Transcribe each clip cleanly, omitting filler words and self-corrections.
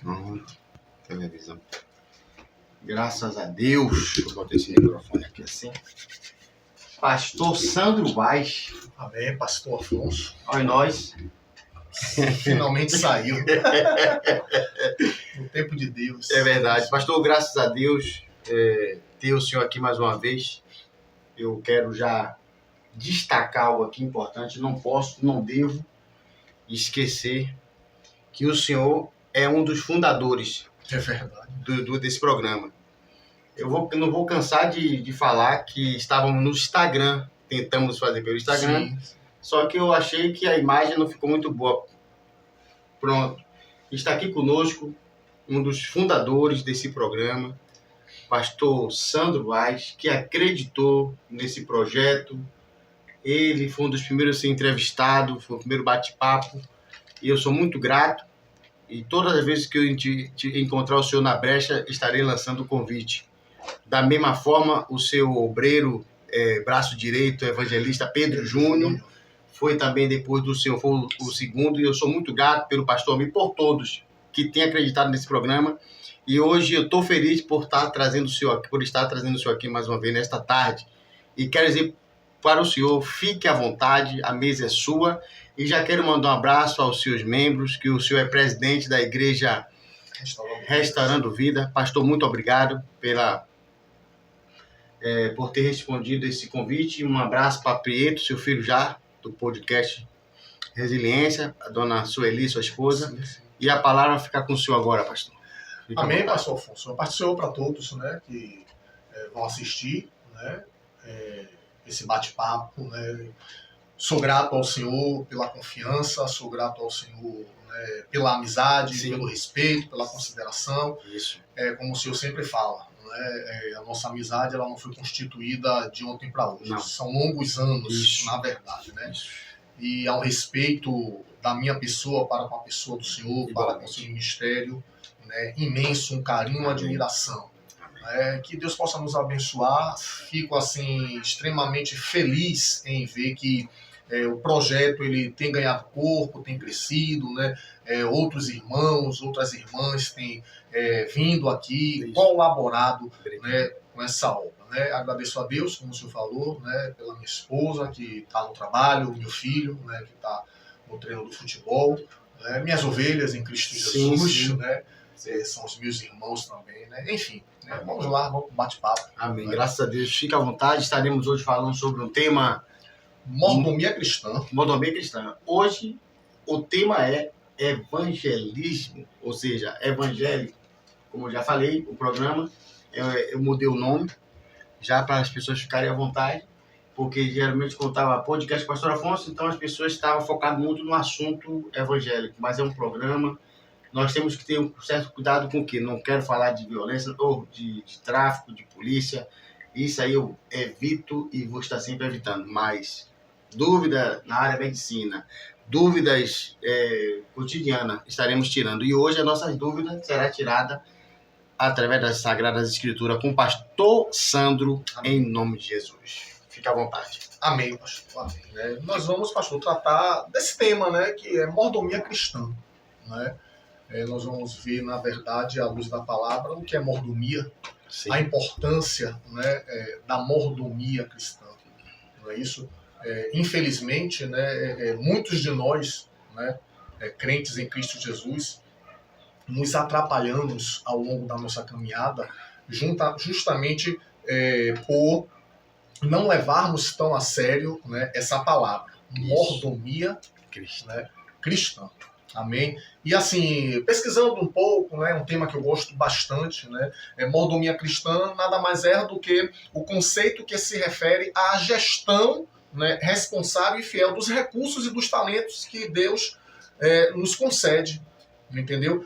Pronto, televisão. Graças a Deus, eu botei esse microfone aqui assim. Pastor Sandro Vaz. Amém, pastor Afonso. Olha nós. Finalmente saiu. No tempo de Deus. É verdade. Pastor, graças a Deus, ter o senhor aqui mais uma vez. Eu quero já destacar algo aqui importante. Não posso, não devo esquecer que o senhor é um dos fundadores desse programa. Eu não vou cansar de falar que estávamos no Instagram, tentamos fazer pelo Instagram, sim. Só que eu achei que a imagem não ficou muito boa. Pronto. Está aqui conosco um dos fundadores desse programa, pastor Sandro Vaz, que acreditou nesse projeto. Ele foi um dos primeiros a ser entrevistado, foi o primeiro bate-papo, e eu sou muito grato. E todas as vezes que eu encontrar o senhor na brecha, estarei lançando o convite. Da mesma forma, o seu obreiro, braço direito, evangelista Pedro Júnior, foi também depois do senhor, foi o segundo, e eu sou muito grato pelo pastor Almir, por todos que têm acreditado nesse programa. E hoje eu estou feliz por estar trazendo o senhor aqui mais uma vez nesta tarde. E quero dizer para o senhor, fique à vontade, a mesa é sua. E já quero mandar um abraço aos seus membros, que o senhor é presidente da igreja Restaurando Vida. Pastor, muito obrigado por ter respondido esse convite. Um abraço para Prieto, seu filho já, do podcast Resiliência, a dona Sueli, sua esposa. Sim. E a palavra vai ficar com o senhor agora, pastor. Fica Amém, pastor Afonso. Eu participo para todos, né, que vão assistir, né, esse bate-papo, né. Sou grato ao Senhor pela confiança, sou grato ao Senhor, né, pela amizade, sim, pelo respeito, pela consideração. Isso. Como o Senhor sempre fala, né, a nossa amizade ela não foi constituída de ontem para hoje. Não. São longos anos, isso, na verdade. Né? Isso. E ao respeito da minha pessoa para com a pessoa do Senhor, para com o seu ministério, né, imenso, um carinho, uma admiração. Que Deus possa nos abençoar. Fico assim extremamente feliz em ver que o projeto ele tem ganhado corpo, tem crescido, né? Outros irmãos, outras irmãs têm vindo aqui, colaborado, né, com essa obra. Né? Agradeço a Deus, como o senhor falou, né, pela minha esposa que está no trabalho, meu filho, né, que está no treino do futebol, né? Minhas ovelhas em Cristo Jesus, sim. Né? São os meus irmãos também, né? Enfim, né? Vamos lá, vamos bate-papo. Amém. Né? Graças a Deus. Fique à vontade. Estaremos hoje falando sobre um tema... Mordomia cristã. Mordomia cristã. Hoje, o tema é evangelismo, ou seja, evangélico. Como eu já falei, o programa, eu mudei o nome, já para as pessoas ficarem à vontade, porque geralmente quando estava podcast Pastor Afonso, então as pessoas estavam focadas muito no assunto evangélico, mas é um programa... Nós temos que ter um certo cuidado com o que? Não quero falar de violência ou de tráfico, de polícia. Isso aí eu evito e vou estar sempre evitando. Mas dúvida na área da medicina, dúvidas cotidianas estaremos tirando. E hoje a nossa dúvida será tirada através das Sagradas Escrituras com o pastor Sandro, amém, em nome de Jesus. Fique à vontade. Amém, pastor. Amém. Nós vamos, pastor, tratar desse tema, né, que é mordomia cristã, né? Nós vamos ver, na verdade, à luz da palavra, o que é mordomia, sim, a importância, né, da mordomia cristã. Não é isso? Infelizmente, né, muitos de nós, né, crentes em Cristo Jesus, nos atrapalhamos ao longo da nossa caminhada, justamente por não levarmos tão a sério, né, essa palavra, mordomia, né, cristã. Amém? E assim, pesquisando um pouco, né, um tema que eu gosto bastante, né, mordomia cristã nada mais é do que o conceito que se refere à gestão, né, responsável e fiel dos recursos e dos talentos que Deus nos concede, entendeu?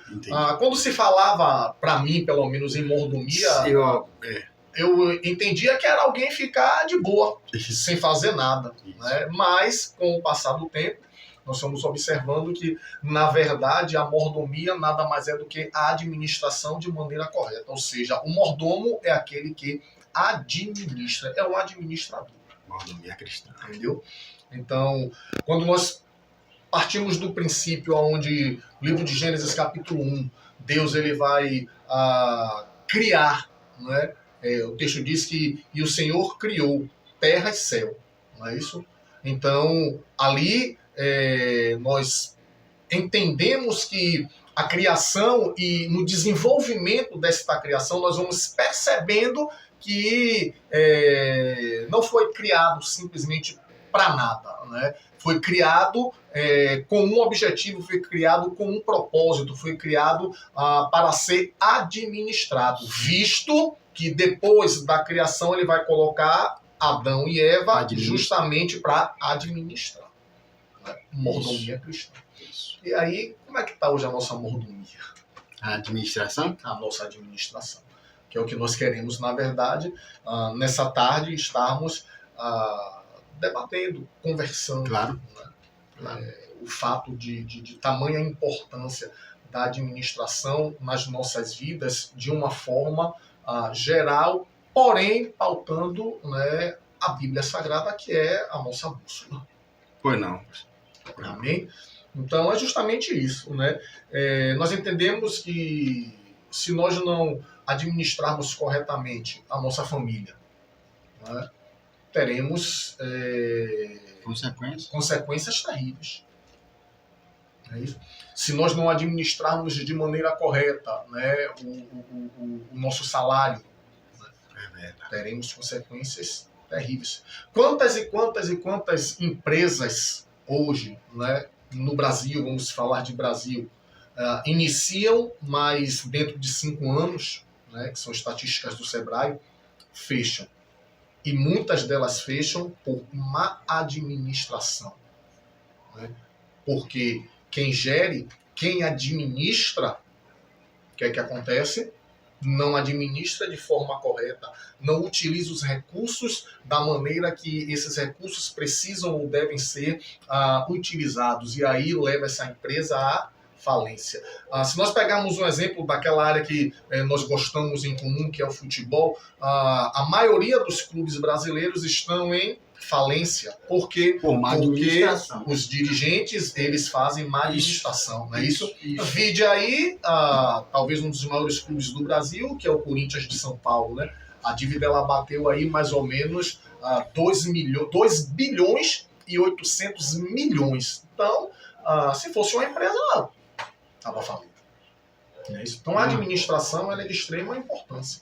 Quando se falava, para mim, pelo menos, em mordomia, eu entendia que era alguém ficar de boa, sem fazer nada, né? Mas, com o passar do tempo, nós estamos observando que, na verdade, a mordomia nada mais é do que a administração de maneira correta. Ou seja, o mordomo é aquele que administra, é um administrador. Mordomia cristã. Entendeu? Então, quando nós partimos do princípio onde o livro de Gênesis capítulo 1, Deus ele vai criar, não é? O texto diz que e o Senhor criou terra e céu, não é isso? Então, ali nós entendemos que a criação e no desenvolvimento desta criação nós vamos percebendo que não foi criado simplesmente para nada, né? Foi criado com um objetivo, foi criado com um propósito, foi criado para ser administrado, visto que depois da criação ele vai colocar Adão e Eva justamente para administrar. Né? Mordomia cristã. Isso. E aí, como é que está hoje a nossa mordomia? A administração? A nossa administração. Que é o que nós queremos, na verdade, nessa tarde, estarmos debatendo, conversando. Claro. Né? Claro. O fato de tamanha importância da administração nas nossas vidas de uma forma geral, porém pautando, né, a Bíblia Sagrada, que é a nossa bússola. Pois não. Amém? Então é justamente isso, né? Nós entendemos que se nós não administrarmos corretamente a nossa família, né, teremos consequências terríveis. É isso? Se nós não administrarmos de maneira correta, né, o nosso salário, né, teremos consequências terríveis. Quantas e quantas e quantas empresas hoje, né, no Brasil, vamos falar de Brasil, iniciam, mas dentro de 5 anos, né, que são estatísticas do Sebrae, fecham. E muitas delas fecham por má administração. Né? Porque quem gere, quem administra, o que é que acontece? Não administra de forma correta, não utiliza os recursos da maneira que esses recursos precisam ou devem ser utilizados. E aí leva essa empresa à falência. Se nós pegarmos um exemplo daquela área que nós gostamos em comum, que é o futebol, a maioria dos clubes brasileiros estão em falência. Por quê? Porque os dirigentes eles fazem má administração. Não é isso? Vide aí, talvez um dos maiores clubes do Brasil, que é o Corinthians de São Paulo. Né? A dívida ela bateu aí mais ou menos 2 bilhões e 800 milhões. Então, se fosse uma empresa, estava falida. É isso? Então, a administração ela é de extrema importância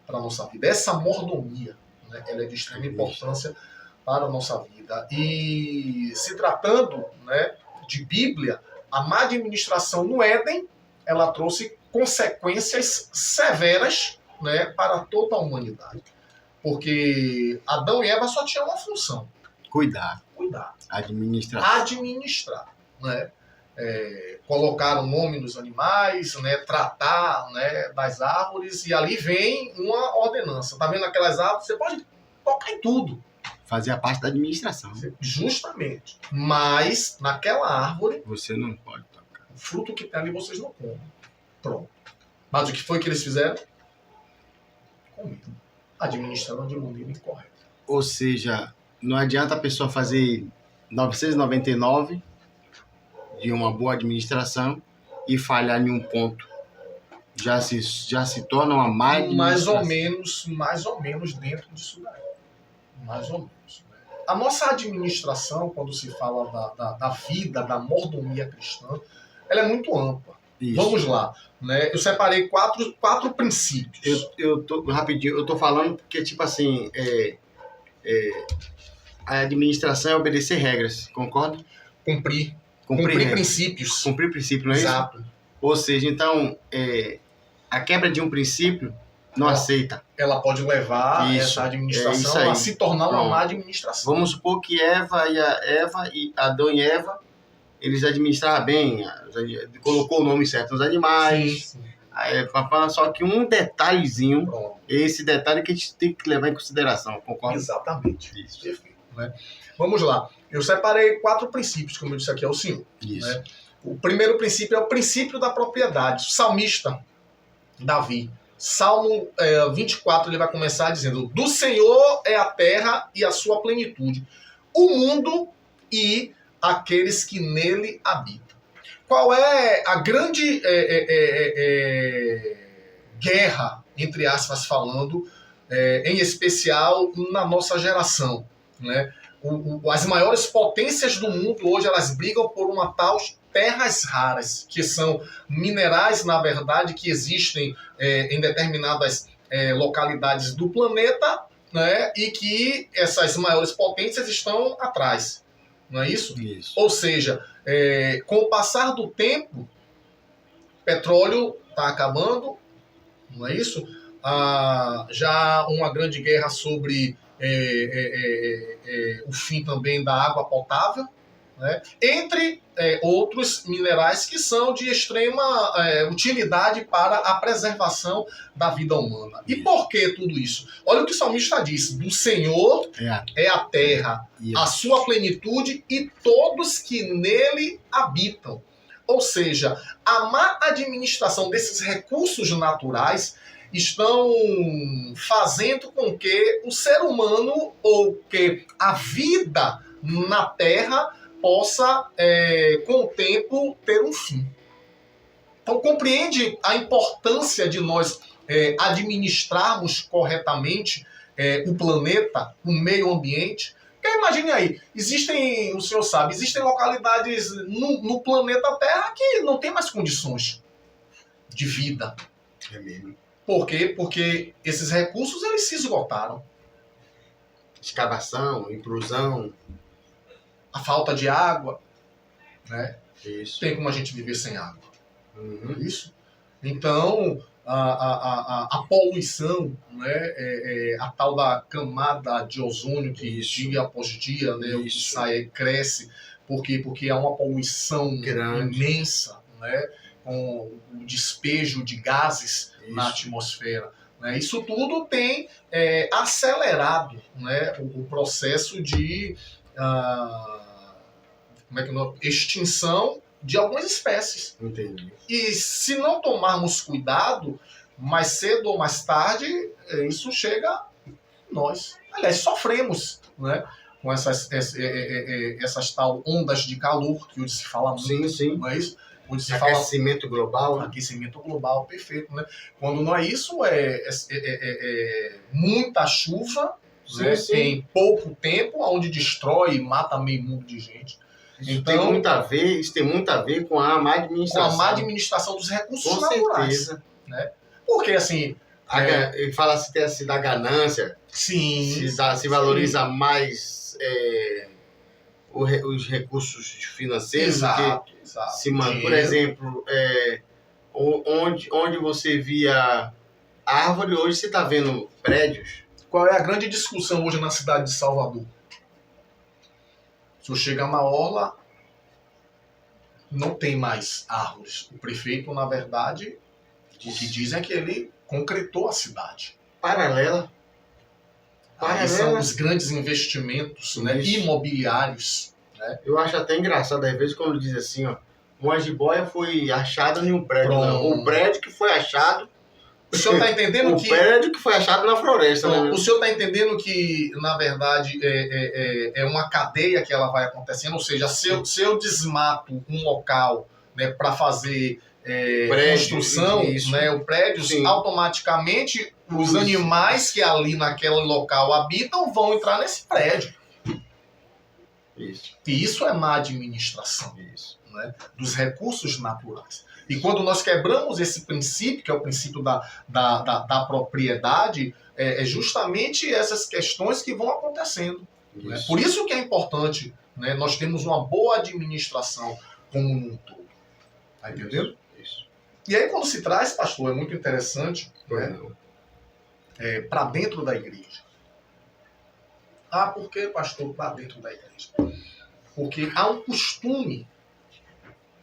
para a nossa vida. Essa mordomia, né, ela é de extrema importância para a nossa vida. E se tratando, né, de Bíblia, a má administração no Éden, ela trouxe consequências severas, né, para toda a humanidade. Porque Adão e Eva só tinham uma função. Cuidar. Administrar. Né? Colocar o nome nos animais, né, tratar, né, das árvores, e ali vem uma ordenança. Tá vendo aquelas árvores? Você pode tocar em tudo. Fazia parte da administração. Justamente. Mas, naquela árvore... Você não pode tocar. O fruto que tem ali vocês não comem. Pronto. Mas o que foi que eles fizeram? Comiam. Administraram de maneira incorreta. Ou seja, não adianta a pessoa fazer 999 de uma boa administração e falhar em um ponto. Já se torna uma má administração. Mais ou menos dentro disso daí. Mais ou menos. A nossa administração, quando se fala da vida, da mordomia cristã, ela é muito ampla. Isso. Vamos lá. Né? Eu separei quatro princípios. Rapidinho, eu tô falando porque, tipo assim, a administração é obedecer regras, concorda? Cumprir princípios. Cumprir princípios, não é Exato. isso? Ou seja, então, a quebra de um princípio não aceita. Ela pode levar essa administração a se tornar uma má administração. Vamos supor que Adão e Eva, eles administraram bem, colocou o nome certo nos animais. Sim. Só que um detalhezinho, esse detalhe que a gente tem que levar em consideração, concorda? Exatamente. Isso. Perfeito. Né? Vamos lá. Eu separei 4 princípios, como eu disse aqui ao senhor. Isso. Né? O primeiro princípio é o princípio da propriedade. O salmista, Davi, Salmo 24, ele vai começar dizendo: do Senhor é a terra e a sua plenitude, o mundo e aqueles que nele habitam. Qual é a grande guerra, entre aspas falando, em especial na nossa geração, né? As maiores potências do mundo hoje, elas brigam por uma tal terras raras, que são minerais, na verdade, que existem em determinadas localidades do planeta, né? E que essas maiores potências estão atrás, não é isso? Isso. Ou seja, com o passar do tempo, petróleo está acabando, não é isso? Já uma grande guerra sobre o fim também da água potável, né? Entre outros minerais que são de extrema utilidade para a preservação da vida humana. E por que tudo isso? Olha o que o salmista disse: do Senhor é a terra, a sua plenitude e todos que nele habitam. Ou seja, a má administração desses recursos naturais estão fazendo com que o ser humano, ou que a vida na Terra, possa, com o tempo, ter um fim. Então, compreende a importância de nós administrarmos corretamente o planeta, o meio ambiente. Porque imagine aí, o senhor sabe, existem localidades no planeta Terra que não tem mais condições de vida. É mesmo. Por quê? Porque esses recursos, eles se esgotaram. Escavação, implosão. A falta de água, né? Isso. Tem como a gente viver sem água. Uhum. Isso. Então, a poluição, né? A tal da camada de ozônio que dia após dia, né? O que sai cresce. Por quê? Porque há uma poluição grande, imensa, né? Com o despejo de gases na atmosfera. Né? Isso tudo tem acelerado, né, o processo de extinção de algumas espécies. Entendi. E se não tomarmos cuidado, mais cedo ou mais tarde, isso chega a nós. Aliás, sofremos, né, com essas tal ondas de calor, que hoje se fala muito, sim. não é isso? Aquecimento global. Aquecimento global, perfeito, né? Quando não é isso, é muita chuva, né? Em pouco tempo, onde destrói e mata meio mundo de gente. Isso tem muito a ver com a má administração. Com a má administração dos recursos naturais. Com certeza. Né? Porque, assim... Ele fala assim da ganância. Sim. Se valoriza mais... os recursos financeiros. Exato. Por exemplo, onde você via árvore, hoje você está vendo prédios. Qual é a grande discussão hoje na cidade de Salvador? Se eu chegar na orla, não tem mais árvores. O prefeito, na verdade, o que dizem é que ele concretou a cidade. Paralela. Aí são os grandes investimentos, né, imobiliários. Né? Eu acho até engraçado, às vezes, quando diz assim, ó, uma jiboia foi achada em um prédio. Não. O prédio que foi achado... O senhor está entendendo o prédio que foi achado na floresta. Né? O senhor está entendendo que, na verdade, é uma cadeia que ela vai acontecendo? Ou seja, se eu desmato um local, né, para fazer construção, né, o prédio, automaticamente os animais que ali naquele local habitam vão entrar nesse prédio. Isso. E isso é má administração. Isso. Né, dos recursos naturais. E quando nós quebramos esse princípio, que é o princípio da propriedade, é justamente essas questões que vão acontecendo. Né? Por isso que é importante, né, nós termos uma boa administração como um todo. Tá entendendo? Isso. E aí quando se traz, pastor, é muito interessante, né, para dentro da igreja. Ah, por que, pastor, para dentro da igreja? Porque há um costume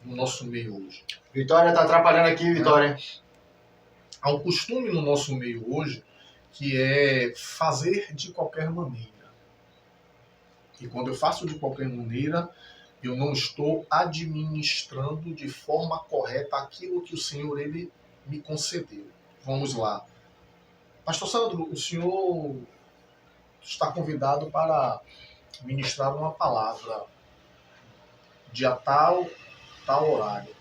no nosso meio hoje. Vitória está atrapalhando aqui, Vitória. Há um costume no nosso meio hoje que é fazer de qualquer maneira. E quando eu faço de qualquer maneira, eu não estou administrando de forma correta aquilo que o Senhor ele me concedeu. Vamos lá. Pastor Sandro, o senhor está convidado para ministrar uma palavra dia tal, tal horário.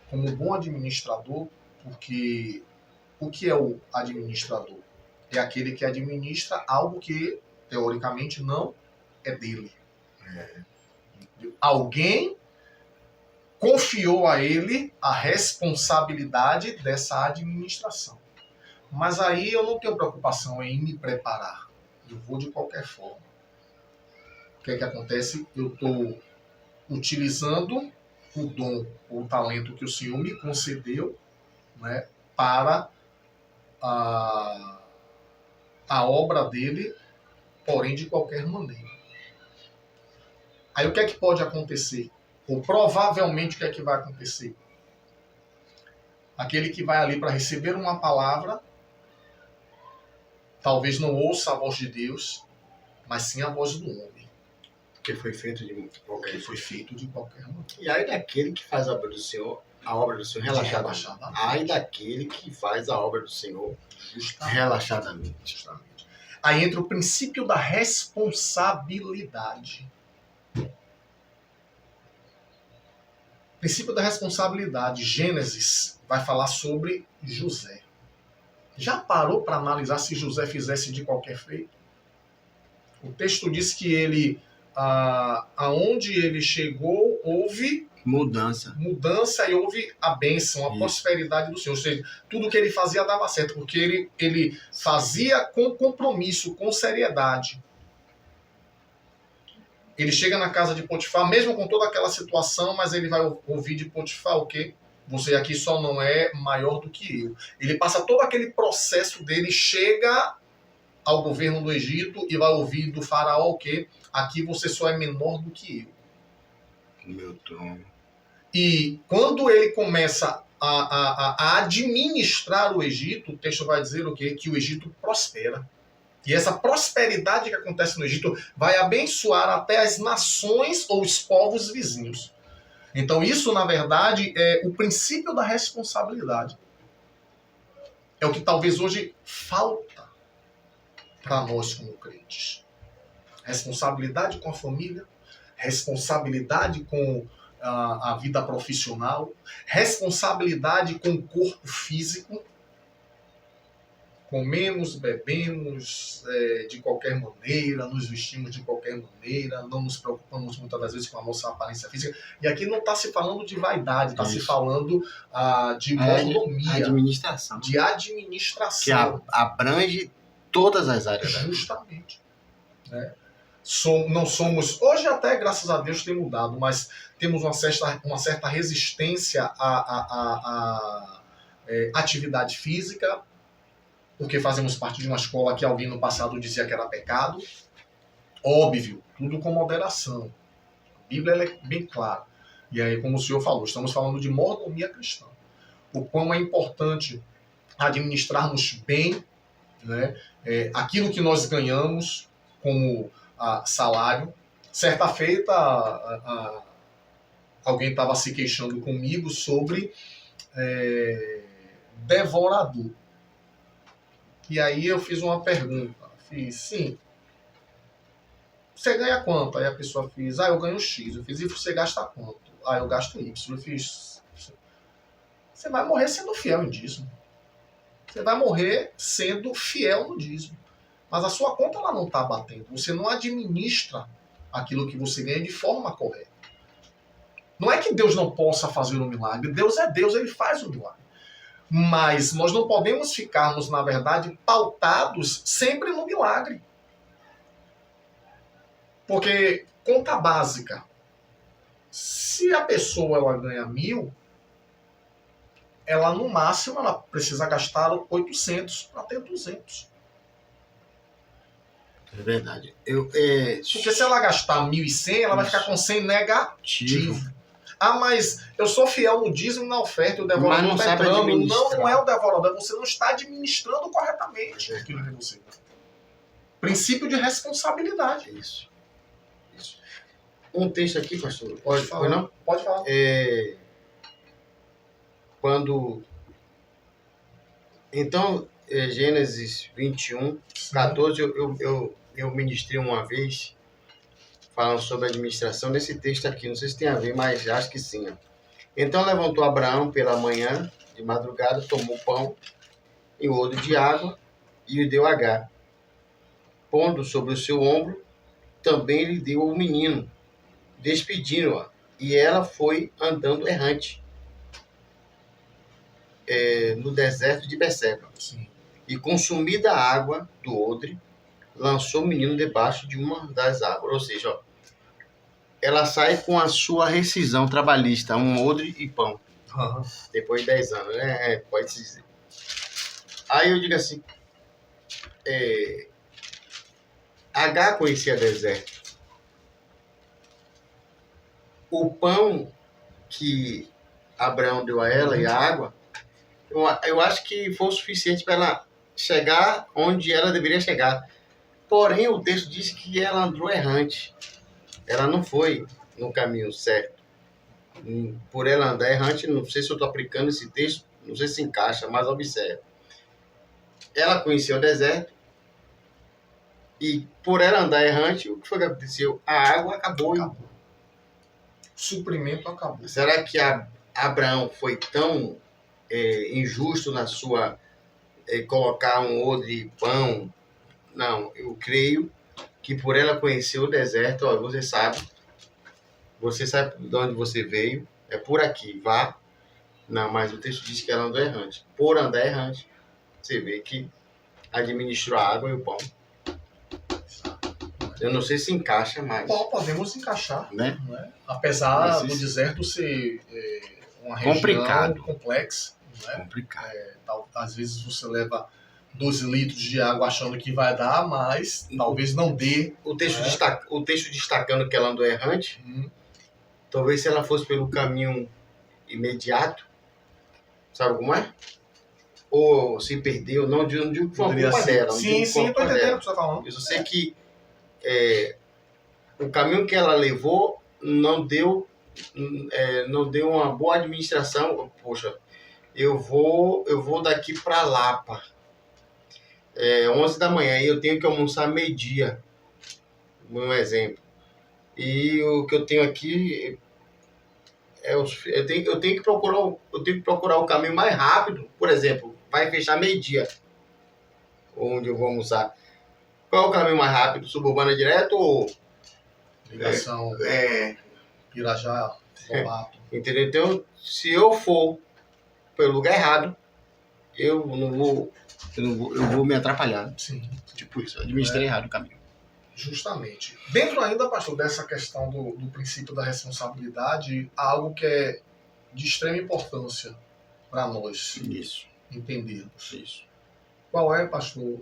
Como bom administrador, porque o que é o administrador? É aquele que administra algo que, teoricamente, não é dele. Alguém confiou a ele a responsabilidade dessa administração. Mas aí eu não tenho preocupação em me preparar. Eu vou de qualquer forma. O que é que acontece? Eu estou utilizando o dom, o talento que o Senhor me concedeu, né, para a obra dele, porém de qualquer maneira. Aí o que é que pode acontecer? Ou provavelmente o que é que vai acontecer? Aquele que vai ali para receber uma palavra, talvez não ouça a voz de Deus, mas sim a voz do homem. Que foi feito de qualquer Que foi feito de qualquer maneira. E aí daquele que faz a obra do Senhor relaxadamente. Ai daquele que faz a obra do Senhor relaxadamente. Justamente. Aí entra o princípio da responsabilidade. O princípio da responsabilidade. Gênesis vai falar sobre José. Já parou para analisar se José fizesse de qualquer feito? O texto diz que ele, aonde ele chegou, houve mudança e houve a bênção, a prosperidade do Senhor. Ou seja, tudo que ele fazia dava certo, porque ele fazia com compromisso, com seriedade. Ele chega na casa de Potifar, mesmo com toda aquela situação, mas ele vai ouvir de Potifar o quê? Você aqui só não é maior do que eu. Ele passa todo aquele processo dele, chega ao governo do Egito e vai ouvir do faraó o quê? Aqui você só é menor do que eu. Meu trono. E quando ele começa a administrar o Egito, o texto vai dizer o quê? Que o Egito prospera. E essa prosperidade que acontece no Egito vai abençoar até as nações ou os povos vizinhos. Então isso, na verdade, é o princípio da responsabilidade. É o que talvez hoje falta para nós como crentes. Responsabilidade com a família, responsabilidade com a vida profissional, responsabilidade com o corpo físico. Comemos, bebemos de qualquer maneira, nos vestimos de qualquer maneira, não nos preocupamos muitas das vezes com a nossa aparência física. E aqui não está se falando de vaidade, está se falando de mordomia. Administração. De administração. Que abrange todas as áreas da vida. Justamente. Né? Não somos... Hoje até, graças a Deus, tem mudado, mas temos uma certa resistência à atividade física, porque fazemos parte de uma escola que alguém no passado dizia que era pecado. Óbvio, tudo com moderação. A Bíblia é bem clara. E aí, como o senhor falou, estamos falando de mordomia cristã. O quão é importante administrarmos bem, né, aquilo que nós ganhamos como salário. Certa feita, alguém estava se queixando comigo sobre devorador. E aí eu fiz uma pergunta. Fiz, sim. Você ganha quanto? Aí a pessoa fez, eu ganho X. Eu fiz, e você gasta quanto? Eu gasto Y. Eu fiz, você vai morrer sendo fiel em dízimo. Você vai morrer sendo fiel no dízimo. Mas a sua conta ela não está batendo. Você não administra aquilo que você ganha de forma correta. Não é que Deus não possa fazer um milagre. Deus é Deus, ele faz o milagre. Mas nós não podemos ficarmos, na verdade, pautados sempre no milagre. Porque, conta básica, se a pessoa ela ganha 1.000, ela no máximo ela precisa gastar 800 para ter 200. É verdade. Porque se ela gastar 1.100, ela vai ficar com 100 negativo. Mas eu sou fiel no dízimo e na oferta, o devorador não está entrando. Não é o devorador, você não está administrando corretamente aquilo que você dá. Princípio de responsabilidade. Isso. Um texto aqui, pastor. Pode falar. Não? Pode falar. Quando... Então, Gênesis 21, 14, eu ministrei uma vez falando sobre administração nesse texto aqui. Não sei se tem a ver, mas acho que sim. Ó. Então levantou Abraão pela manhã, de madrugada, tomou pão e o odre de água e o deu a Agar. Pondo sobre o seu ombro, também lhe deu o menino, despedindo-a. E ela foi andando errante no deserto de Beceba. Sim. E consumida a água do odre, lançou o menino debaixo de uma das árvores. Ou seja, ó, ela sai com a sua rescisão trabalhista, um odre e pão. Uhum. Depois de 10 anos, né? Pode-se dizer. Aí eu digo assim, Agar conhecia deserto. O pão que Abraão deu a ela e a água, eu acho que foi o suficiente para ela chegar onde ela deveria chegar. Porém, o texto disse que ela andou errante. Ela não foi no caminho certo. Por ela andar errante, não sei se eu estou aplicando esse texto, não sei se encaixa, mas observe. Ela conheceu o deserto e por ela andar errante, o que foi que aconteceu? A água acabou. O suprimento acabou. Será que Abraão foi tão injusto na sua colocar um odre de pão? Não, eu creio que por ela conhecer o deserto, ó, você sabe de onde você veio, é por aqui, vá. Não, mas o texto diz que ela andou errante. Por andar errante, você vê que administrou a água e o pão. Eu não sei se encaixa, mas... Podemos encaixar, né? Não é? Apesar do deserto ser uma região complexa. Não é? Complicado. Às vezes você leva 12 litros de água achando que vai dar, mas talvez não dê. O texto destacando que ela andou errante, talvez se ela fosse pelo caminho imediato, sabe como é? Ou se perdeu, não digo que foi uma culpa dela. Sim, estou entendendo o que você está falando. Eu sei que o caminho que ela levou não deu uma boa administração. Poxa, eu vou daqui para Lapa, 11 da manhã, e eu tenho que almoçar meio-dia, um exemplo. E o que eu tenho aqui eu tenho que procurar o caminho mais rápido. Por exemplo, vai fechar meio-dia, onde eu vou almoçar. Qual é o caminho mais rápido? Suburbana direto ou ligação Pirajá, Lobato? Entendeu? Então, se eu for pelo lugar errado, eu vou me atrapalhar. Sim. Tipo isso, eu administrei errado o caminho. Justamente. Dentro ainda, pastor, dessa questão do princípio da responsabilidade, há algo que é de extrema importância para nós entendermos. Isso. Qual é, pastor?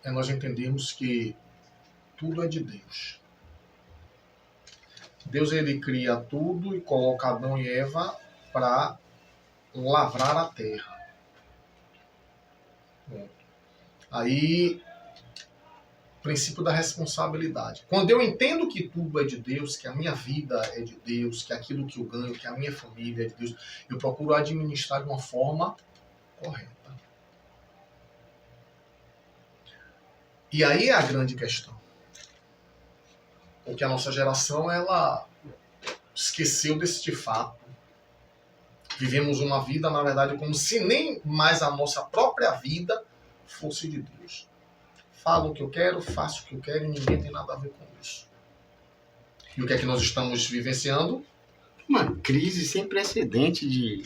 É nós entendermos que tudo é de Deus. Deus, ele cria tudo e coloca Adão e Eva para lavrar a terra. Bom, aí, princípio da responsabilidade. Quando eu entendo que tudo é de Deus, que a minha vida é de Deus, que aquilo que eu ganho, que a minha família é de Deus, eu procuro administrar de uma forma correta. E aí é a grande questão. Porque a nossa geração, ela esqueceu deste fato. Vivemos uma vida, na verdade, como se nem mais a nossa própria vida fosse de Deus. Falo o que eu quero, faço o que eu quero e ninguém tem nada a ver com isso. E o que é que nós estamos vivenciando? Uma crise sem precedente de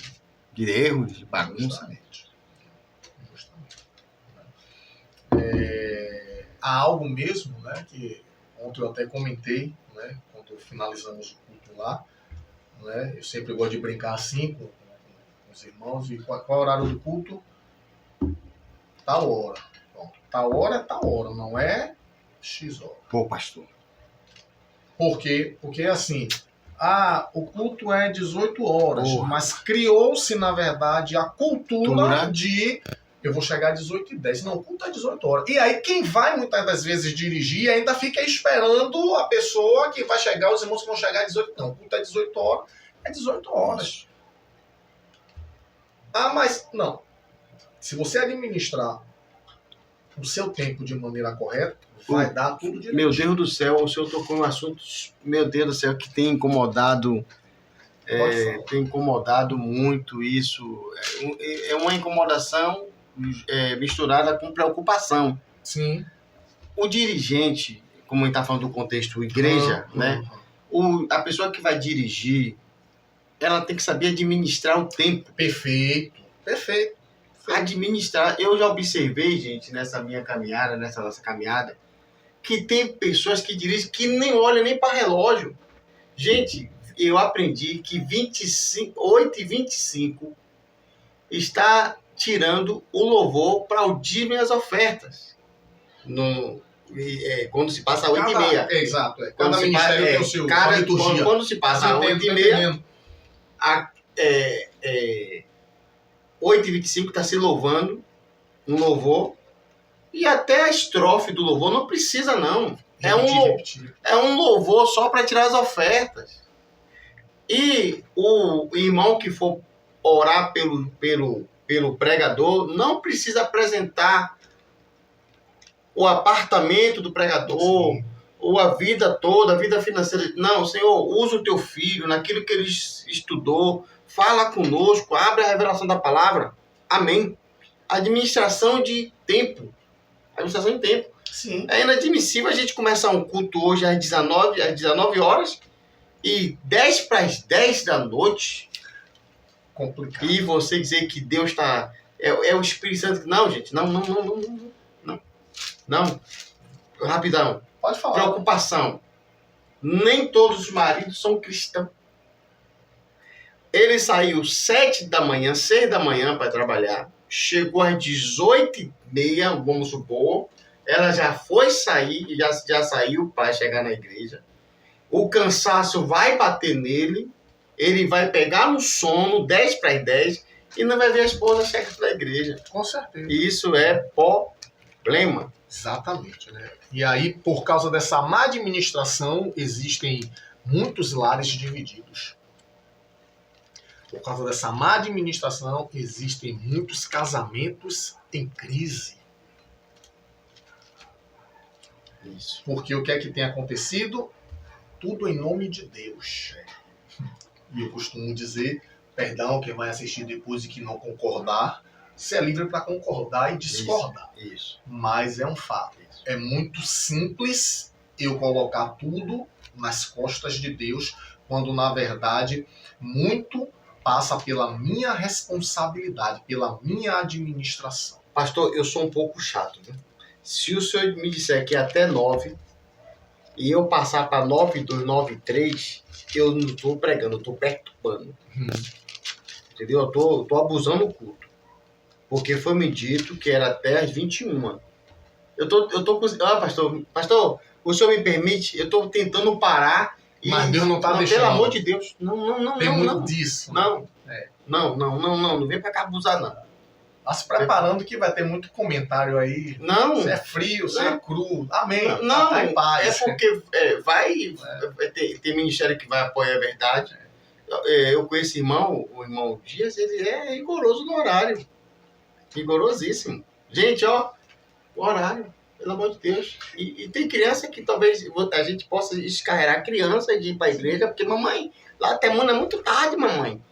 erros, de bagunça. Justamente. Há algo mesmo, né, que ontem eu até comentei, né, quando finalizamos o culto lá, né, eu sempre gosto de brincar assim com os irmãos, e qual é o horário do culto? Tal hora. Pronto. Tal hora é tal hora, não é X hora. Pô, pastor. Por quê? Porque assim, o culto é 18 horas, Porra. mas criou-se, na verdade, a cultura de eu vou chegar às 18h10. Não, o culto é 18 horas. E aí quem vai muitas das vezes dirigir ainda fica esperando a pessoa que vai chegar, os irmãos que vão chegar às 18. Não, o culto é 18 horas, é 18 horas. Mas não. Se você administrar o seu tempo de maneira correta, vai dar tudo direitinho. Meu Deus do céu, o senhor tocou em um assunto, meu Deus do céu, que tem incomodado, tem incomodado muito isso. É uma incomodação misturada com preocupação. Sim. O dirigente, como a gente está falando do contexto igreja, né? A pessoa que vai dirigir, ela tem que saber administrar o tempo. Perfeito. Administrar. Eu já observei, gente, nessa nossa caminhada, que tem pessoas que dirigem que nem olham nem para relógio. Gente, eu aprendi que 8h25 está tirando o louvor para o dízimo e as ofertas. Quando se passa 8h30. Exato. Cada ministério tem o seu, a liturgia. Quando se passa 8h30, 8h25 está se louvando um louvor. E até a estrofe do louvor não precisa, não. É um louvor só para tirar as ofertas. E o irmão que for orar pelo pregador não precisa apresentar o apartamento do pregador, sim, ou a vida toda, a vida financeira. Não, Senhor, usa o teu filho naquilo que ele estudou, fala conosco, abre a revelação da palavra. Amém. Administração de tempo. Administração de tempo. Sim. É inadmissível a gente começar um culto hoje às 19 horas e 10 para as 10 da noite. Complicado. E você dizer que Deus está... É o Espírito Santo. Não, gente. Não. Rapidão. Pode falar. Preocupação. Nem todos os maridos são cristãos. Ele saiu 7 da manhã, 6 da manhã para trabalhar. Chegou às 18h30, vamos supor. Ela já foi sair, já saiu para chegar na igreja. O cansaço vai bater nele. Ele vai pegar no sono, 10 para as 10, e não vai ver a esposa chegar da igreja. Com certeza. Isso é problema. Exatamente, né? E aí, por causa dessa má administração, existem muitos lares divididos. Por causa dessa má administração, existem muitos casamentos em crise. Isso. Porque o que é que tem acontecido? Tudo em nome de Deus. E eu costumo dizer, perdão, quem vai assistir depois e que não concordar, você é livre para concordar e discordar. Isso. Mas é um fato. Isso. É muito simples eu colocar tudo nas costas de Deus, quando na verdade muito passa pela minha responsabilidade, pela minha administração. Pastor, eu sou um pouco chato, né? Se o senhor me disser que é até 9 e eu passar para 9:02, 9:03, eu não estou pregando, eu estou perturbando. Entendeu? Eu tô abusando do culto. Porque foi me dito que era até as 21. Eu tô com... Pastor, o senhor me permite? Eu estou tentando parar. Mas Deus não está deixando. Pelo amor de Deus. Não. Tem muito disso. Não. Não vem para cá abusar, não. Tá se preparando que vai ter muito comentário aí. Não. Você é frio, você é cru. Amém. Não, tá em paz. É porque vai ter ministério que vai apoiar a verdade. Eu conheço o irmão Dias, ele é rigoroso no horário. Rigorosíssimo. Gente, o horário, pelo amor de Deus. E tem criança que talvez a gente possa descarregar a criança de ir para a igreja, porque mamãe, lá até é muito tarde, mamãe.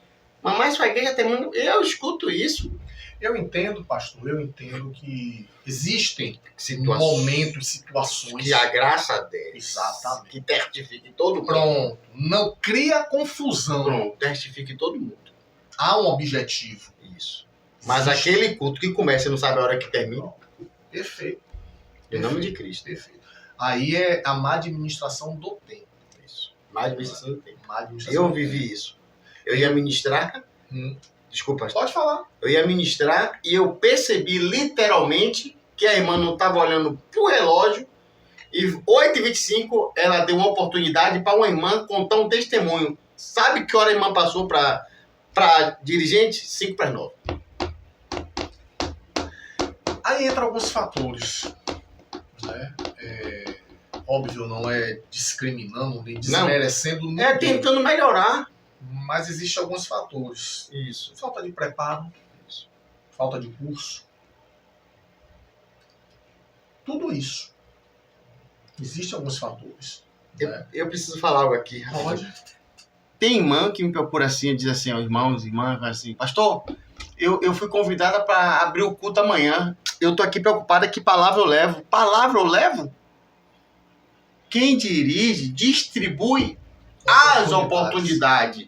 Mamãe, sua igreja até eu escuto isso. Eu entendo, pastor, que existem situações, situações que a graça desce. Exatamente. Que testifique todo mundo. Pronto. Não cria confusão. Pronto, testifique todo mundo. Há um objetivo. Isso. Mas aquele culto que começa e não sabe a hora que termina. Perfeito. Em nome de Cristo. Perfeito. Aí é a má administração do tempo. Isso. Má administração do tempo. Eu vivi isso. Eu ia ministrar. Desculpa. Pode falar. Eu ia ministrar e eu percebi literalmente que a irmã não estava olhando pro relógio. E 8h25 ela deu uma oportunidade para uma irmã contar um testemunho. Sabe que hora a irmã passou para dirigente? 8h45. Aí entra alguns fatores, né? Óbvio, não é discriminando nem desmerecendo ninguém. É tentando melhorar. Mas existem alguns fatores. Isso. Falta de preparo, falta de curso, Tudo isso. Existem alguns fatores. Né? Eu preciso falar algo aqui. Pode. Tem irmã que me procura assim e diz assim, ó, irmãos, irmãs, assim, pastor, eu fui convidada para abrir o culto amanhã. Eu tô aqui preocupada, que palavra eu levo? Palavra eu levo? Quem dirige, distribui as oportunidades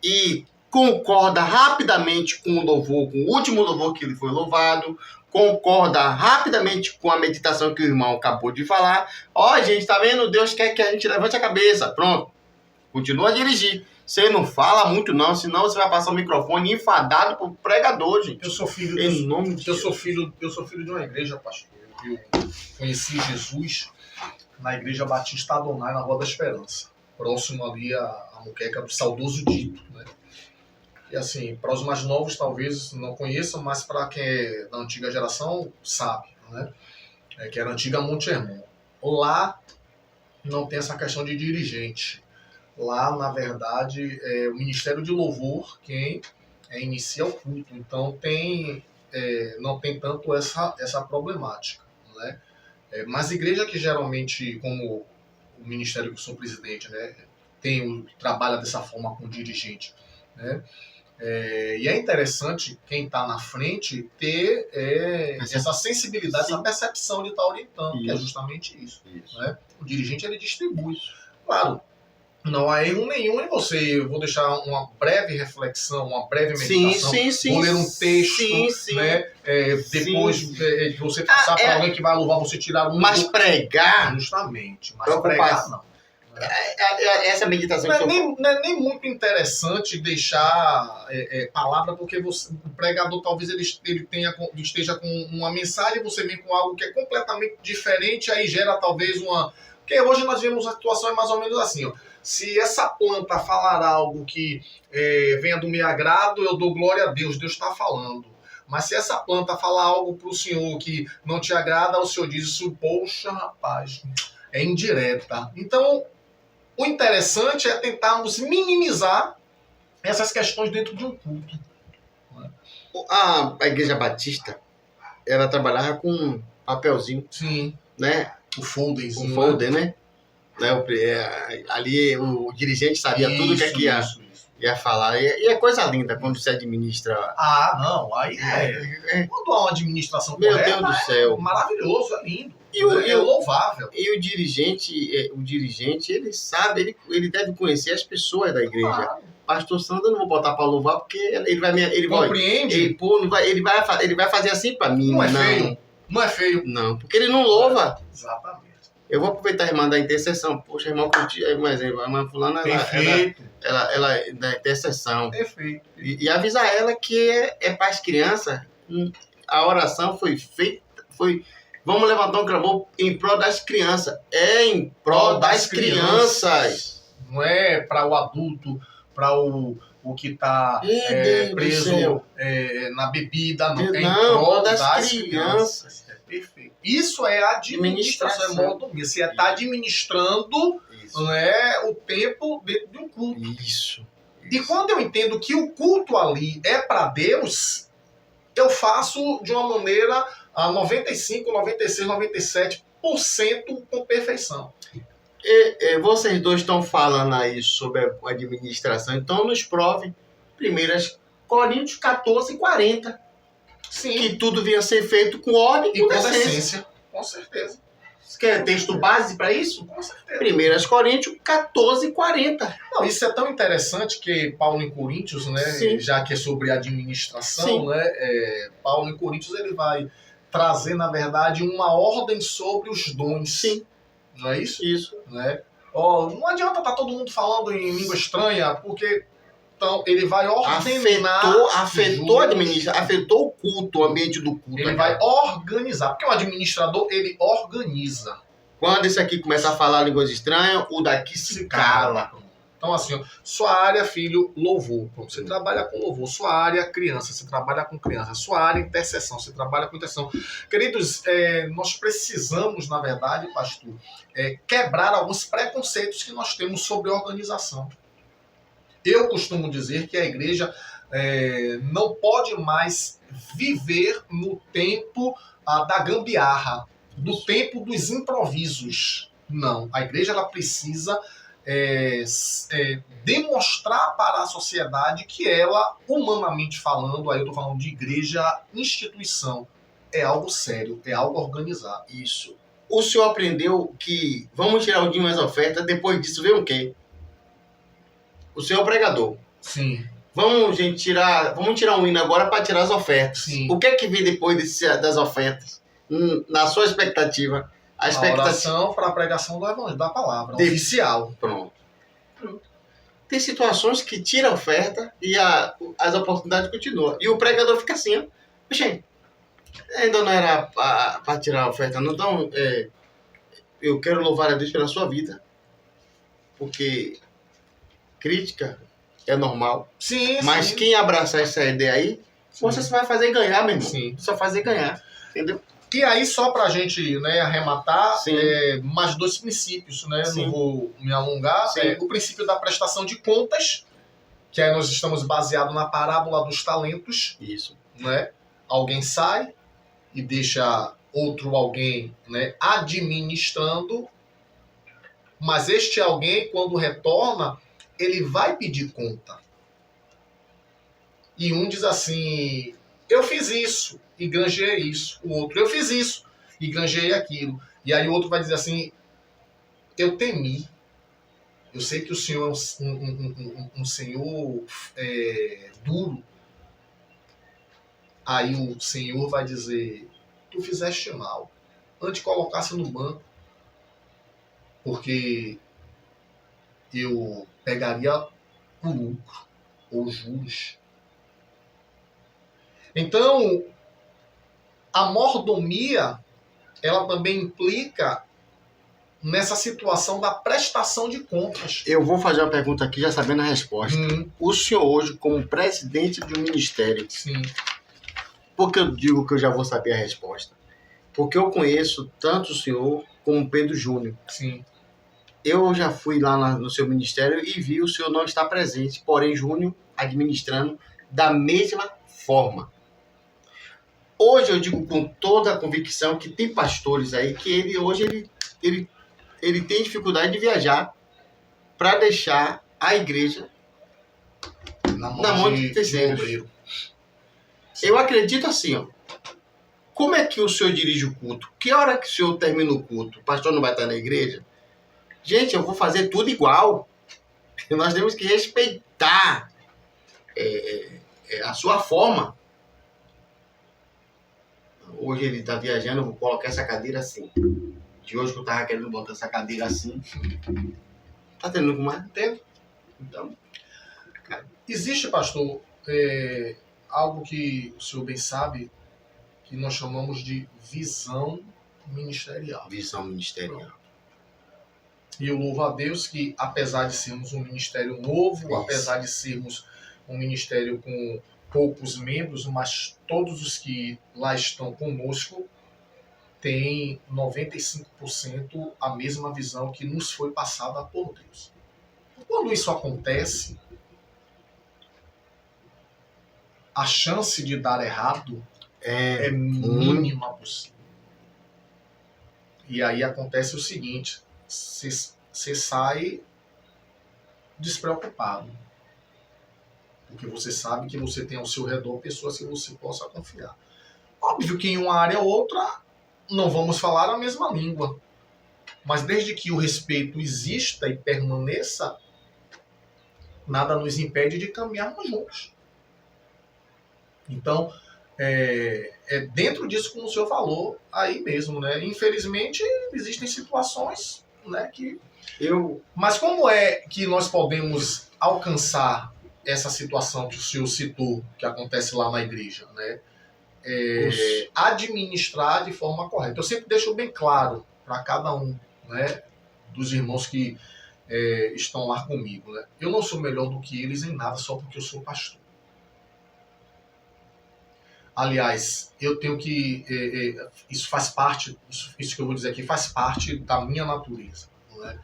e concorda rapidamente com o louvor, com o último louvor que ele foi louvado, concorda rapidamente com a meditação que o irmão acabou de falar. Ó, gente, tá vendo? Deus quer que a gente levante a cabeça. Pronto. Continua a dirigir. Você não fala muito não, senão você vai passar o microfone enfadado por pregador, gente. Eu sou filho em nome de eu sou filho de uma igreja, pastor. Eu conheci Jesus na igreja Batista Adonai, na Rua da Esperança, próximo ali à muqueca do saudoso Dito, né? E assim, para os mais novos talvez não conheçam, mas para quem é da antiga geração sabe, né? Que era a antiga Monte Hermon. Lá não tem essa questão de dirigente. Lá, na verdade, é o Ministério de Louvor quem inicia o culto. Então, não tem tanto essa problemática. Né? Mas igreja que geralmente, como o ministério que eu sou presidente, né, trabalha dessa forma com dirigente. Né? E é interessante quem está na frente ter essa sensibilidade, essa percepção de estar orientando, que é justamente isso. Né? O dirigente, ele distribui. Claro, não há erro nenhum em você. Eu vou deixar uma breve reflexão, uma breve meditação. Sim, vou ler um texto, né? Depois de você passar para alguém que vai louvar, você tirar um. Mas pregar. Justamente. Mas pregar não. Essa meditação não é nem muito interessante deixar palavra, porque o pregador talvez ele esteja com uma mensagem, você vem com algo que é completamente diferente, aí gera talvez uma. Porque hoje nós vemos a situação mais ou menos assim, ó. Se essa planta falar algo que venha do meu agrado, eu dou glória a Deus, Deus está falando. Mas se essa planta falar algo para o Senhor que não te agrada, o Senhor diz isso, poxa, rapaz, é indireta. Então, o interessante é tentarmos minimizar essas questões dentro de um culto. A Igreja Batista, ela trabalhava com papelzinho. Sim. Né? O folderzinho. O folder, né? Ali o dirigente sabia tudo o que ia falar. E é coisa linda quando você administra. Ah, não. Aí quando há uma administração meu correta, Deus do céu. Maravilhoso, é lindo. É louvável. E o dirigente, ele sabe, ele deve conhecer as pessoas da igreja. Claro. Pastor Sandro, eu não vou botar para louvar, porque ele compreende? Ele vai fazer assim para mim. Não é feio. Não é feio. Não, porque ele não louva. Exatamente. Eu vou aproveitar a irmã da intercessão. Poxa, a irmã curtiu, a irmã fulana, ela é da intercessão. Perfeito. E avisar ela que é para as crianças. A oração foi feita, vamos levantar um clamor em prol das crianças. É em prol das crianças. Não é para o adulto, para o que está preso na bebida. Não, é em prol das crianças. Perfeito. Isso é administração, é mordomia. Você está administrando o tempo dentro de um culto. Isso. E quando eu entendo que o culto ali é para Deus, eu faço de uma maneira a 95, 96, 97% com perfeição. Vocês dois estão falando aí sobre a administração, então nos prove 1 Coríntios 14, 40. Sim. Que tudo vinha a ser feito com ordem e com decência. Com certeza. Você quer texto base para isso? Com certeza. 1 Coríntios 14, 40. Não, isso é tão interessante que Paulo em Coríntios, né, já que é sobre administração, né, Paulo em Coríntios ele vai trazer, na verdade, uma ordem sobre os dons. Sim. Não é isso? Isso. Né? Não adianta estar todo mundo falando em língua estranha, porque então, ele vai ordenar... Afetou o culto, o ambiente do culto. Ele vai organizar, porque o administrador, ele organiza. Quando esse aqui começa a falar línguas estranhas, o daqui se cala. Então, assim, sua área, filho, louvor. Você trabalha com louvor. Sua área, criança, você trabalha com criança. Sua área, intercessão, você trabalha com intercessão. Queridos, nós precisamos, na verdade, pastor, quebrar alguns preconceitos que nós temos sobre organização. Eu costumo dizer que a igreja não pode mais viver no tempo da gambiarra. do tempo dos improvisos. Não, a igreja ela precisa demonstrar para a sociedade que ela, humanamente falando, aí eu estou falando de igreja, instituição, é algo sério, é algo organizado. Isso. O senhor aprendeu que vamos tirar o dízimo das ofertas, depois disso vem o quê? O senhor é o pregador. Sim. Vamos tirar um hino agora para tirar as ofertas. Sim. O que é que vem depois das ofertas? Na sua expectativa? A oração para a pregação do evangelho, da palavra, oficial. Pronto. Tem situações que tira a oferta e as oportunidades continuam. E o pregador fica assim, ó. Gente, ainda não era para tirar a oferta, não. Então, eu quero louvar a Deus pela sua vida. Porque crítica é normal. Sim, mas sim. Quem abraçar essa ideia aí, você só vai fazer ganhar, meu irmão. Sim. Só fazer ganhar. Entendeu? E aí, só para a gente, né, arrematar, mais 2 princípios, né? Sim. Não vou me alongar. O princípio da prestação de contas, que aí nós estamos baseados na parábola dos talentos. Isso. Né? Alguém sai e deixa outro alguém, né, administrando, mas este alguém, quando retorna, ele vai pedir conta. E um diz assim, eu fiz isso e granjeei isso. O outro, eu fiz isso e granjeei aquilo. E aí o outro vai dizer assim, eu temi. Eu sei que o Senhor é um Senhor duro. Aí o Senhor vai dizer, tu fizeste mal. Antes colocasse no banco. Porque eu pegaria o lucro ou juros. Então, a mordomia, ela também implica nessa situação da prestação de contas. Eu vou fazer uma pergunta aqui já sabendo a resposta. O senhor hoje, como presidente de um ministério, sim. Por que eu digo que eu já vou saber a resposta? Porque eu conheço tanto o senhor como o Pedro Júnior. Sim. Eu já fui lá no seu ministério e vi o senhor não estar presente, porém Júnior administrando da mesma forma. Hoje eu digo com toda a convicção que tem pastores aí que ele tem dificuldade de viajar para deixar a igreja na mão de terceiros. Eu acredito assim, ó. Como é que o senhor dirige o culto? Que hora que o senhor termina o culto? O pastor não vai estar na igreja? Gente, eu vou fazer tudo igual. Nós temos que respeitar a sua forma. Hoje ele está viajando, eu vou colocar essa cadeira assim. De hoje que eu estava querendo botar essa cadeira assim. Tá tendo mais tempo? Então, existe, pastor, algo que o senhor bem sabe, que nós chamamos de visão ministerial. Visão ministerial. E eu louvo a Deus que, apesar de sermos um ministério novo, apesar de sermos um ministério com poucos membros, mas todos os que lá estão conosco têm 95% a mesma visão que nos foi passada por Deus. Quando isso acontece, a chance de dar errado é mínima possível. E aí acontece o seguinte, você sai despreocupado. Porque você sabe que você tem ao seu redor pessoas que você possa confiar. Óbvio que em uma área ou outra não vamos falar a mesma língua. Mas desde que o respeito exista e permaneça, nada nos impede de caminharmos juntos. Então, dentro disso, como o senhor falou, aí mesmo, né? Infelizmente, existem situações, né, que... Mas como é que nós podemos alcançar essa situação que o senhor citou, que acontece lá na igreja, né? Administrar de forma correta. Eu sempre deixo bem claro para cada um, né, dos irmãos que estão lá comigo, né? Eu não sou melhor do que eles em nada só porque eu sou pastor. Aliás, eu tenho que... isso faz parte, isso que eu vou dizer aqui, faz parte da minha natureza. Não é?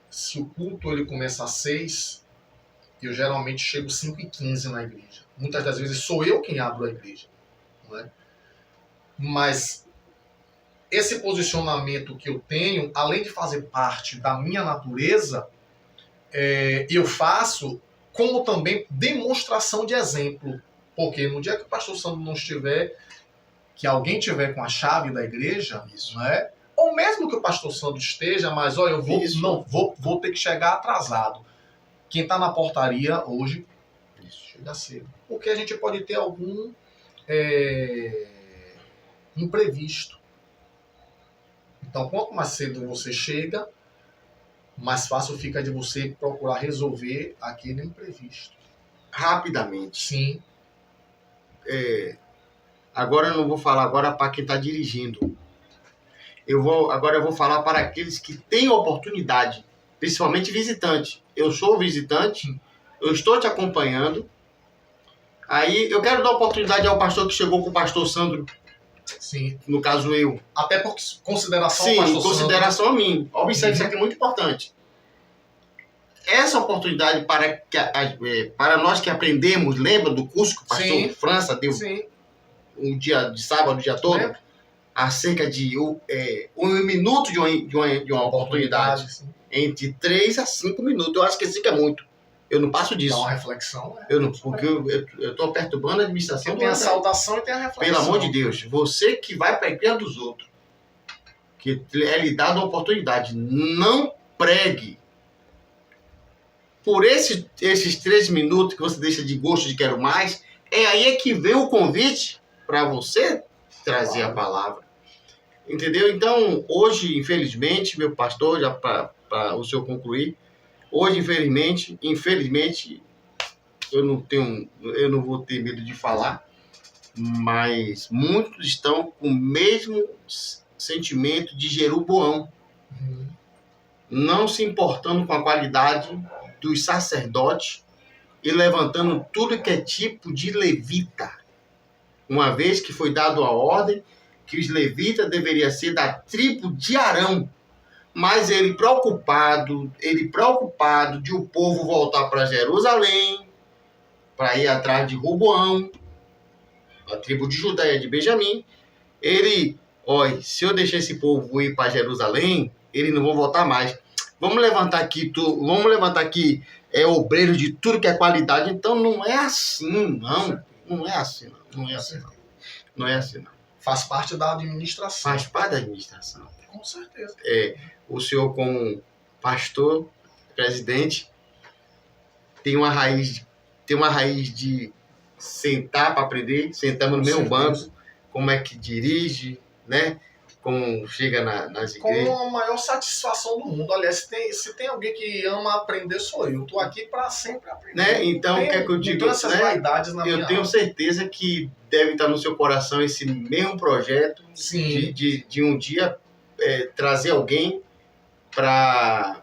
Se o culto ele começa às 6, eu geralmente chego 5h15 na igreja. Muitas das vezes sou eu quem abro a igreja. Não é? Mas esse posicionamento que eu tenho, além de fazer parte da minha natureza, eu faço como também demonstração de exemplo. Porque no dia que o pastor Sandro não estiver, que alguém tiver com a chave da igreja, Isso. né? Ou mesmo que o pastor Sandro esteja, mas olha, eu vou ter que chegar atrasado. Quem está na portaria hoje, chega cedo. Porque a gente pode ter algum imprevisto. Então, quanto mais cedo você chega, mais fácil fica de você procurar resolver aquele imprevisto. Rapidamente. Sim. Agora eu não vou falar agora para quem está dirigindo. Agora eu vou falar para aqueles que têm oportunidade, principalmente visitante. Eu sou visitante, eu estou te acompanhando. Aí eu quero dar oportunidade ao pastor que chegou com o pastor Sandro. Sim. No caso eu. Até por consideração Sim, ao pastor consideração a mim. Observe, isso aqui é muito importante. Essa oportunidade para nós que aprendemos, lembra do curso que o pastor Sim. França deu um dia de sábado, o dia todo? Lembra? Acerca de um minuto de uma oportunidade. Sim. Entre 3 a 5 minutos. Eu acho que 5 é muito. Eu não passo disso. Dá uma reflexão, né? Porque eu estou perturbando a administração. Porque tem a saudação e tem a reflexão. Pelo amor de Deus, você que vai para a igreja dos outros, que é lhe dada uma oportunidade, não pregue. Por esses 3 minutos que você deixa de gosto de quero mais, aí que vem o convite para você trazer a palavra. Entendeu? Então, hoje, infelizmente, meu pastor, já para o senhor concluir, hoje, infelizmente, eu não vou ter medo de falar, mas muitos estão com o mesmo sentimento de Jeroboão, não se importando com a qualidade dos sacerdotes e levantando tudo que é tipo de levita, uma vez que foi dado a ordem que os levitas deveriam ser da tribo de Arão, mas ele preocupado de o povo voltar para Jerusalém, para ir atrás de Roboão, a tribo de Judá e de Benjamim, se eu deixar esse povo ir para Jerusalém, eles não vão voltar mais. Vamos levantar aqui obreiros de tudo que é qualidade. Então não é assim, não. Não é assim, não. Não é assim, não. Não é assim, não. Faz parte da administração. Faz parte da administração. Com certeza. O senhor, como pastor, presidente, tem uma raiz de sentar para aprender. Sentamos no mesmo banco, como é que dirige, né? Como chega nas igrejas. Com a maior satisfação do mundo. Aliás, se tem alguém que ama aprender, sou eu. Estou aqui para sempre aprender. Né? Então, o que é que eu digo? Essas vaidades na minha tenho certeza que deve estar no seu coração esse mesmo projeto. Sim. De um dia trazer alguém para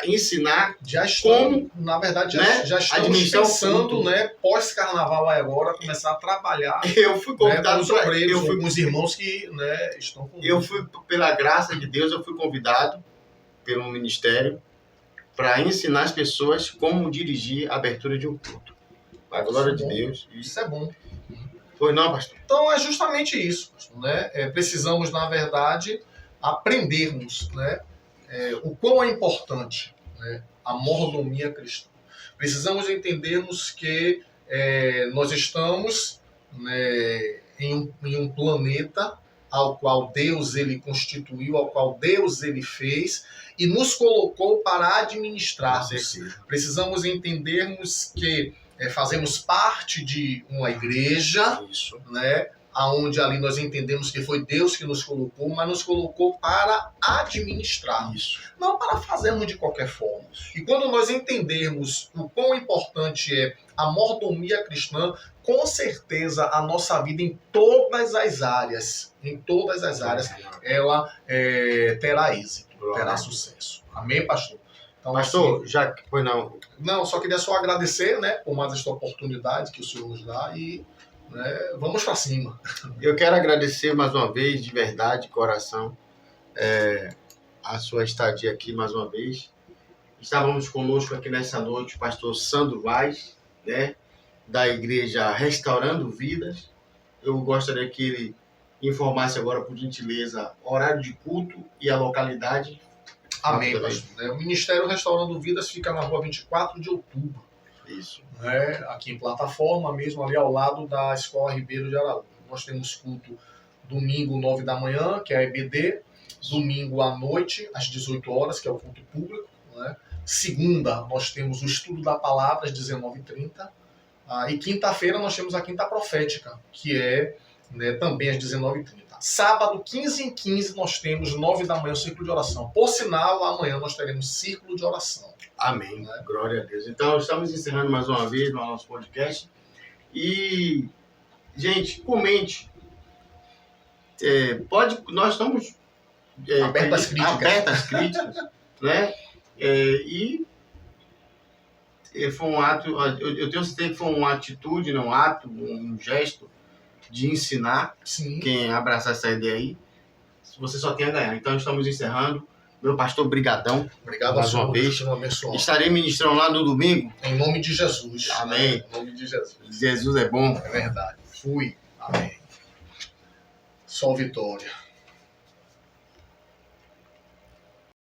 ensinar como... Na verdade, já estamos administrar pensando, né, pós-carnaval agora, começar a trabalhar. Eu fui convidado com os obreiros, com os irmãos que estão com pela graça de Deus, eu fui convidado pelo ministério para ensinar as pessoas como dirigir a abertura de um culto. A glória de Deus. Isso é bom. Pois não, pastor? Então é justamente isso, pastor, né? Precisamos, na verdade, aprendermos, né, o quão é importante, né, a mordomia cristã. Precisamos entendermos que nós estamos, né, em um planeta ao qual Deus ele constituiu, ao qual Deus ele fez e nos colocou para administrarmos. Precisamos entendermos que fazemos parte de uma igreja, né, onde ali nós entendemos que foi Deus que nos colocou, mas nos colocou para administrar, não para fazermos de qualquer forma. E quando nós entendermos o quão importante é a mordomia cristã, com certeza a nossa vida em todas as áreas, ela terá êxito, terá sucesso. Amém, pastor? Então, pastor, assim, foi não. Não, só queria agradecer, né, por mais esta oportunidade que o senhor nos dá e vamos para cima. Eu quero agradecer mais uma vez, de verdade, de coração, a sua estadia aqui mais uma vez. Estávamos conosco aqui nessa noite o pastor Sandro Vaz, né, da igreja Restaurando Vidas. Eu gostaria que ele informasse agora, por gentileza, horário de culto e a localidade. Amém, pastor. O Ministério Restaurando Vidas fica na rua 24 de outubro. Isso. Né? Aqui em Plataforma, mesmo ali ao lado da Escola Ribeiro de Araújo. Nós temos culto domingo, 9 da manhã, que é a EBD. Domingo à noite, às 18 horas, que é o culto público. Né? Segunda, nós temos o estudo da palavra, às 19h30. E quinta-feira, nós temos a Quinta Profética, que é, né, também às 19h30. Sábado, 15 em 15, nós temos 9 da manhã o círculo de oração. Por sinal, amanhã nós teremos círculo de oração. Amém. Né? Glória a Deus. Então, estamos encerrando mais uma vez no nosso podcast. E, gente, comente. Nós estamos abertas às críticas. Né? E foi um ato, eu tenho certeza que foi uma atitude, não um ato, um gesto de ensinar. Sim. Quem abraçar essa ideia aí, você só tem a ganhar. Então, estamos encerrando. Meu pastor, brigadão. Obrigado mais uma vez. Estarei ministrando lá no domingo. Em nome de Jesus. Amém. Em nome de Jesus. Jesus é bom. É verdade. Fui. Amém. Só vitória.